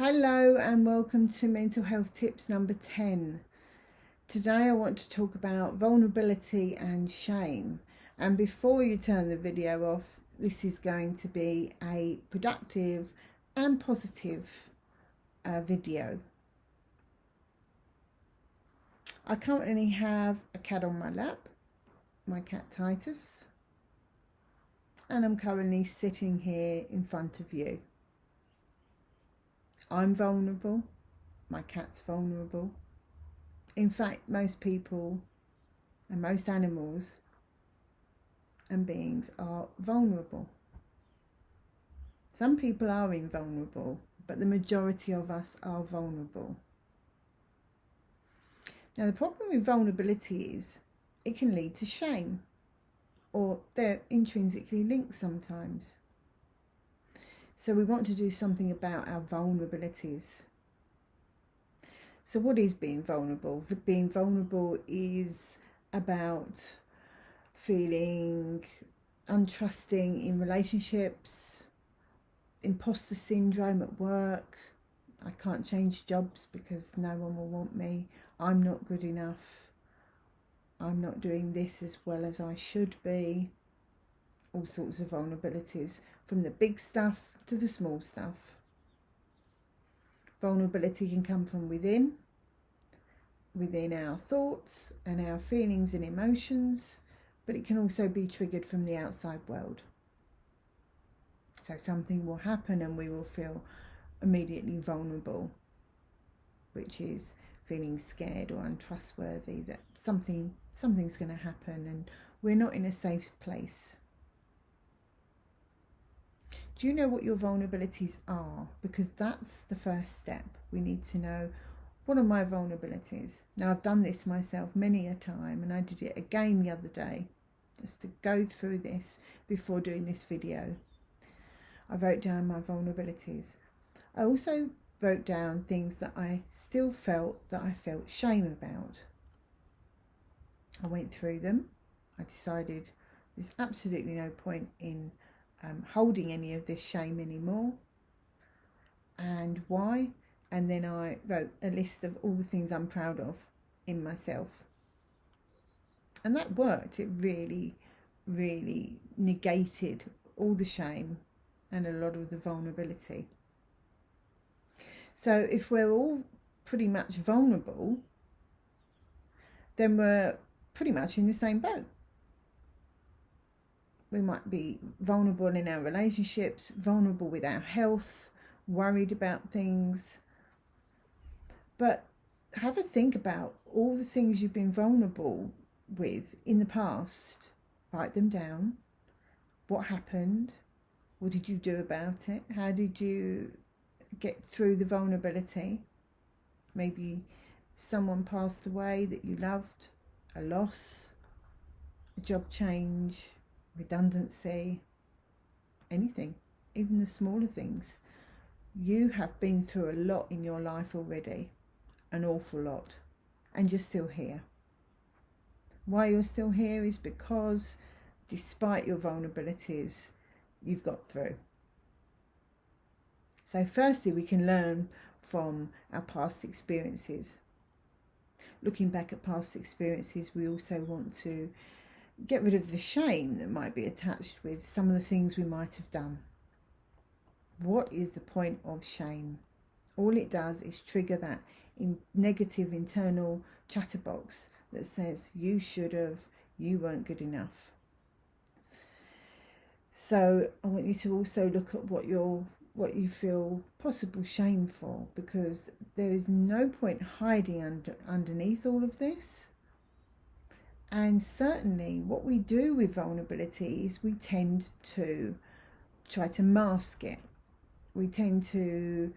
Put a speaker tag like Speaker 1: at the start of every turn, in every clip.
Speaker 1: Hello and welcome to Mental Health Tips number 10. Today I want to talk about vulnerability and shame. And before you turn the video off, this is going to be a productive and positive video. I currently have a cat on my lap, my cat Titus, and I'm currently sitting here in front of you. I'm vulnerable, my cat's vulnerable. In fact, most people and most animals and beings are vulnerable. Some people are invulnerable, but the majority of us are vulnerable. Now, the problem with vulnerability is it can lead to shame, or they're intrinsically linked sometimes. So we want to do something about our vulnerabilities. So what is being vulnerable? Being vulnerable is about feeling untrusting in relationships, imposter syndrome at work. I can't change jobs because no one will want me. I'm not good enough. I'm not doing this as well as I should be. All sorts of vulnerabilities, from the big stuff to the small stuff. Vulnerability can come from within our thoughts and our feelings and emotions, but it can also be triggered from the outside world. So something will happen and we will feel immediately vulnerable, which is feeling scared or untrustworthy that something's going to happen and we're not in a safe place. Do you know what your vulnerabilities are? Because that's the first step. We need to know, what are my vulnerabilities? Now, I've done this myself many a time, and I did it again the other day, just to go through this before doing this video. I wrote down my vulnerabilities. I also wrote down things that I still felt shame about. I went through them. I decided there's absolutely no point in holding any of this shame anymore, and why. And then I wrote a list of all the things I'm proud of in myself, and that worked. It really negated all the shame and a lot of the vulnerability. So if we're all pretty much vulnerable, then we're pretty much in the same boat. We might be vulnerable in our relationships, vulnerable with our health, worried about things. But have a think about all the things you've been vulnerable with in the past. Write them down. What happened? What did you do about it? How did you get through the vulnerability? Maybe someone passed away that you loved, a loss, a job change, redundancy, anything, even the smaller things. You have been through a lot in your life already, an awful lot, and you're still here. Why you're still here is because despite your vulnerabilities, you've got through. So firstly, we can learn from our past experiences. Looking back at past experiences, we also want to get rid of the shame that might be attached with some of the things we might have done. What is the point of shame? All it does is trigger that negative internal chatterbox that says you should have, you weren't good enough. So I want you to also look at what you feel possible shame for, because there is no point hiding underneath all of this. And certainly what we do with vulnerability is we tend to try to mask it. We tend to,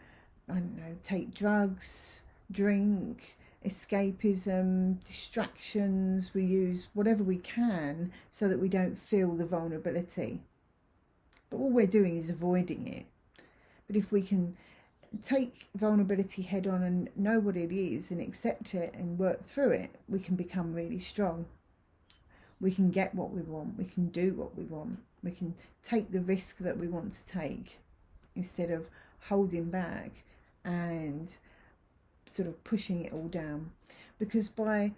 Speaker 1: take drugs, drink, escapism, distractions. We use whatever we can so that we don't feel the vulnerability. But all we're doing is avoiding it. But if we can take vulnerability head on and know what it is and accept it and work through it, we can become really strong. We can get what we want. We can do what we want. We can take the risk that we want to take instead of holding back and sort of pushing it all down. Because by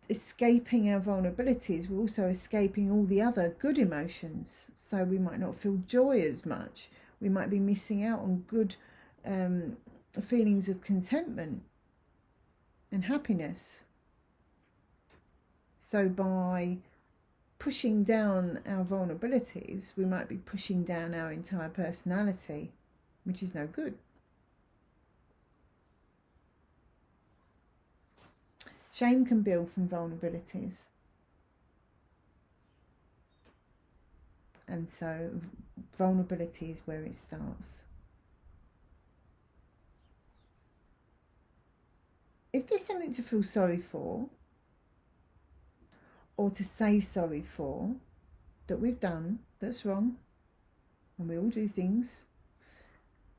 Speaker 1: escaping our vulnerabilities, we're also escaping all the other good emotions. So we might not feel joy as much. We might be missing out on good feelings of contentment and happiness. So by pushing down our vulnerabilities, we might be pushing down our entire personality, which is no good. Shame can build from vulnerabilities. And so vulnerability is where it starts. If there's something to feel sorry for, or to say sorry for, that we've done that's wrong, and we all do things,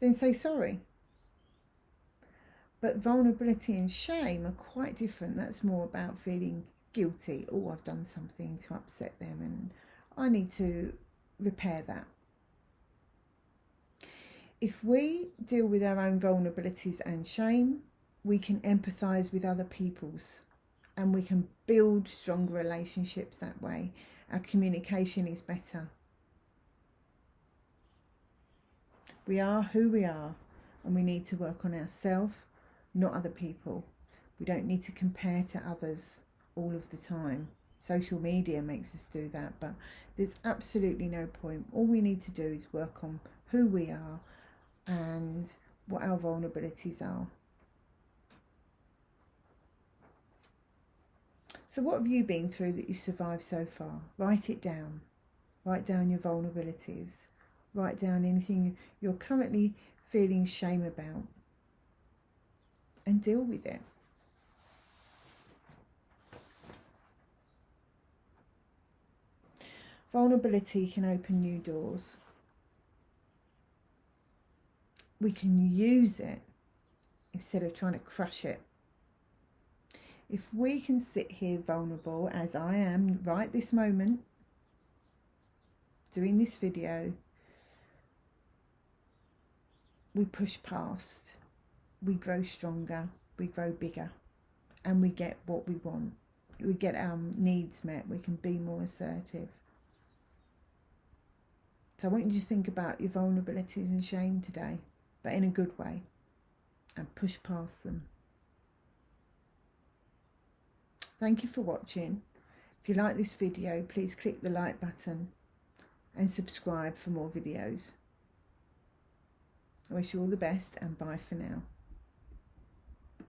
Speaker 1: then say sorry. But vulnerability and shame are quite different. That's more about feeling guilty. Oh, I've done something to upset them and I need to repair that. If we deal with our own vulnerabilities and shame, we can empathise with other people's, and we can build stronger relationships that way. Our communication is better. We are who we are, and we need to work on ourselves, not other people. We don't need to compare to others all of the time. Social media makes us do that, but there's absolutely no point. All we need to do is work on who we are and what our vulnerabilities are. So what have you been through that you survived so far? Write it down. Write down your vulnerabilities. Write down anything you're currently feeling shame about, and deal with it. Vulnerability can open new doors. We can use it instead of trying to crush it. If we can sit here vulnerable, as I am right this moment, doing this video, we push past, we grow stronger, we grow bigger, and we get what we want. We get our needs met, we can be more assertive. So I want you to think about your vulnerabilities and shame today, but in a good way, and push past them. Thank you for watching. If you like this video, please click the like button and subscribe for more videos. I wish you all the best, and bye for now.